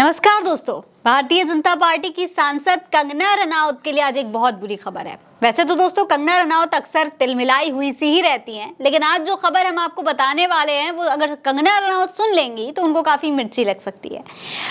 नमस्कार दोस्तों, भारतीय जनता पार्टी की सांसद कंगना रनौत के लिए आज एक बहुत बुरी खबर है। वैसे तो दोस्तों कंगना रनौत अक्सर तिलमिलाई हुई सी ही रहती हैं, लेकिन आज जो खबर हम आपको बताने वाले हैं वो अगर कंगना रनौत सुन लेंगी तो उनको काफी मिर्ची लग सकती है।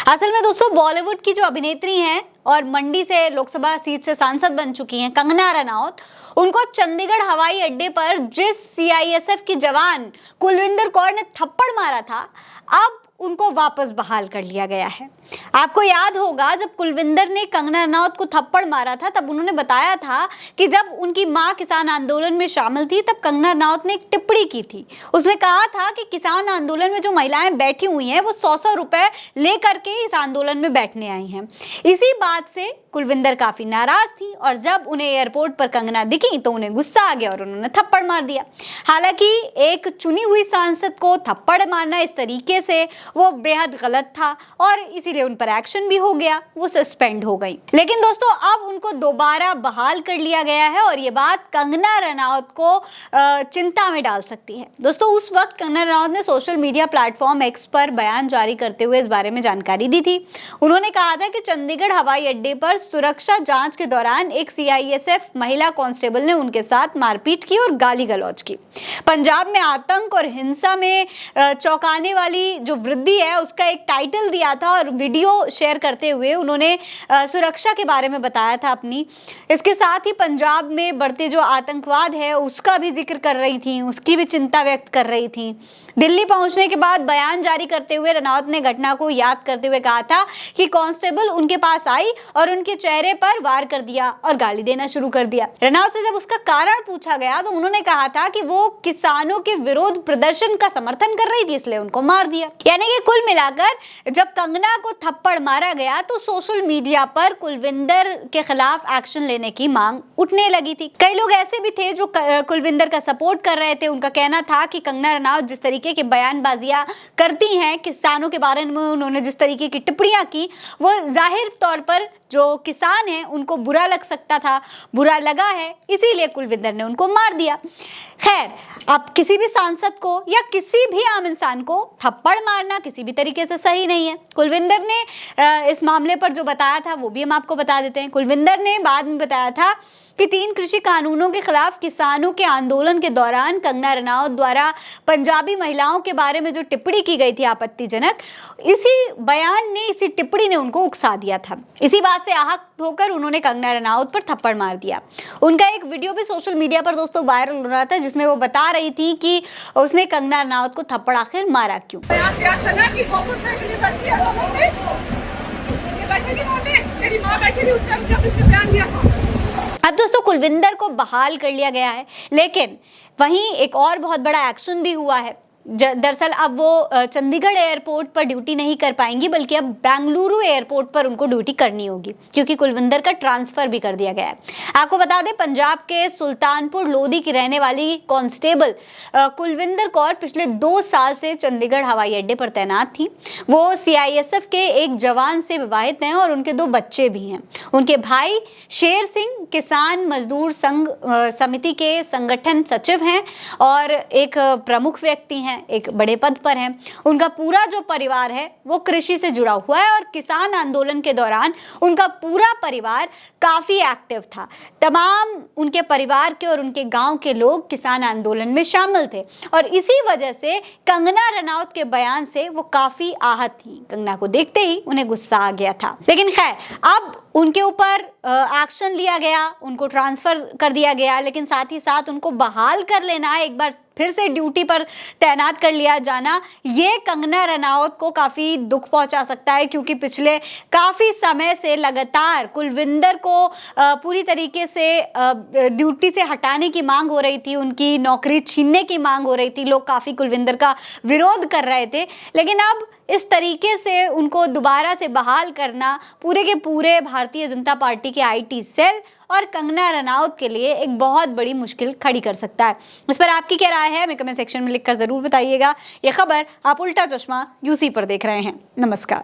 असल में दोस्तों बॉलीवुड की जो अभिनेत्री हैं और मंडी से लोकसभा सीट से सांसद बन चुकी हैं कंगना रनौत, उनको चंडीगढ़ हवाई अड्डे पर जिस सीआईएसएफ की जवान कुलविंदर कौर ने थप्पड़ मारा था, अब उनको वापस बहाल कर लिया गया है। आपको याद होगा जब कुलविंदर ने कंगना रनौत को थप्पड़ मारा था तब उन्होंने बताया था कि जब उनकी मां किसान आंदोलन में शामिल थी तब कंगना रनौत ने एक टिप्पणी की थी। उसमें कहा था कि किसान आंदोलन में जो महिलाएं बैठी हुई हैं वो 100-100 रुपए लेकर के इस आंदोलन में बैठने आई हैं। इसी बात से कुलविंदर काफी नाराज थी और जब उन्हें एयरपोर्ट पर कंगना दिखी तो उन्हें गुस्सा आ गया और उन्होंने थप्पड़ मार दिया। हालांकि एक चुनी हुई सांसद को थप्पड़ मारना इस तरीके से वो बेहद गलत था और इसीलिए उन पर एक्शन भी हो गया, वो सस्पेंड हो गई। लेकिन दोस्तों अब उनको दोबारा बहाल कर लिया गया है और ये बात कंगना रनौत को चिंता में डाल सकती है। दोस्तों उस वक्त कंगना रनौत ने सोशल मीडिया प्लेटफॉर्म एक्स पर बयान जारी करते हुए इस बारे में जानकारी दी थी। उन्होंने कहा था कि चंडीगढ़ हवाई अड्डे पर सुरक्षा जांच के दौरान एक सीआईएसएफ महिला कांस्टेबल ने उनके साथ मारपीट की और गाली गलौज की। पंजाब में आतंक और हिंसा में चौंकाने वाली जो वृद्धि है उसका एक टाइटल दिया था और वीडियो शेयर करते हुए उन्होंने सुरक्षा के बारे में बताया था अपनी। इसके साथ ही पंजाब में बढ़ते जो आतंकवाद है उसका भी जिक्र कर रही थी, उसकी भी चिंता व्यक्त कर रही थी। दिल्ली पहुंचने के बाद बयान जारी करते हुए रनौत ने घटना को याद करते हुए कहा था कि कांस्टेबल उनके पास आई और उनके चेहरे पर वार कर दिया और गाली देना शुरू कर दिया। रनौत से जब उसका कारण पूछा गया तो उन्होंने कहा था कि वो किसानों के विरोध प्रदर्शन का समर्थन कर रही थी इसलिए उनको मार दिया। यानी कि कुल मिलाकर जब कंगना को थप्पड़ मारा गया तो सोशल मीडिया पर कुलविंदर के खिलाफ एक्शन लेने की मांग उठने लगी थी। कई लोग ऐसे भी थे जो कुलविंदर का सपोर्ट कर रहे थे। उनका कहना था कि कंगना रनौत जिस तरीके की बयानबाजियां करती हैं, किसानों के बारे में उन्होंने जिस तरीके की टिप्पणियां की, वो जाहिर तौर पर जो किसान हैं उनको बुरा लग सकता था, बुरा लगा है, इसीलिए कुलविंदर ने उनको मार दिया। खैर, अब किसी भी सांसद को या किसी भी आम इंसान को थप्पड़ मारना किसी भी तरीके से सही नहीं है। कुलविंदर ने इस मामले पर जो बताया था वो भी हम आपको बता देते हैं। कुलविंदर ने बाद में बताया था कि 3 कृषि कानूनों के खिलाफ किसानों के आंदोलन के दौरान कंगना रनौत द्वारा पंजाबी महिलाओं के बारे में जो टिप्पणी की गई थी आपत्तिजनक, इसी टिप्पणी ने उनको उकसा दिया था। इसी बात से आहत होकर उन्होंने कंगना रनौत पर थप्पड़ मार दिया। उनका एक वीडियो भी सोशल मीडिया पर दोस्तों वायरल हो रहा था जिसमें वो बता रही थी कि उसने कंगना रनौत को थप्पड़ आखिर मारा क्यों। अब दोस्तों कुलविंदर को बहाल कर लिया गया है, लेकिन वहीं एक और बहुत बड़ा एक्शन भी हुआ है। दरअसल अब वो चंडीगढ़ एयरपोर्ट पर ड्यूटी नहीं कर पाएंगी बल्कि अब बेंगलुरु एयरपोर्ट पर उनको ड्यूटी करनी होगी क्योंकि कुलविंदर का ट्रांसफर भी कर दिया गया है। आपको बता दें पंजाब के सुल्तानपुर लोधी की रहने वाली कांस्टेबल कुलविंदर कौर पिछले 2 साल से चंडीगढ़ हवाई अड्डे पर तैनात थी। वो सीआईएसएफ के एक जवान से विवाहित हैं और उनके 2 बच्चे भी हैं। उनके भाई शेर सिंह किसान मजदूर संघ समिति के संगठन सचिव हैं और एक प्रमुख व्यक्ति हैं, एक बड़े पद पर हैं। उनका पूरा जो परिवार है वो कृषि से जुड़ा हुआ है और किसान आंदोलन के दौरान उनका पूरा परिवार काफी एक्टिव था। तमाम उनके परिवार के और उनके गांव के लोग किसान आंदोलन में शामिल थे और इसी वजह से कंगना रनौत के बयान से वो काफी आहत थी। कंगना को देखते ही उन्हें गुस्सा आ गया था। लेकिन खैर अब उनके ऊपर एक्शन लिया गया, उनको ट्रांसफर कर दिया गया, लेकिन साथ ही साथ उनको बहाल कर लेना, एक बार फिर से ड्यूटी पर तैनात कर लिया जाना, ये कंगना रनौत को काफ़ी दुख पहुंचा सकता है क्योंकि पिछले काफ़ी समय से लगातार कुलविंदर को पूरी तरीके से ड्यूटी से हटाने की मांग हो रही थी, उनकी नौकरी छीनने की मांग हो रही थी। लोग काफ़ी कुलविंदर का विरोध कर रहे थे, लेकिन अब इस तरीके से उनको दोबारा से बहाल करना पूरे के पूरे भारतीय जनता पार्टी के आईटी सेल और कंगना रनौत के लिए एक बहुत बड़ी मुश्किल खड़ी कर सकता है। इस पर आपकी क्या राय है हमें कमेंट सेक्शन में लिखकर जरूर बताइएगा। ये खबर आप उल्टा चश्मा यूसी पर देख रहे हैं। नमस्कार।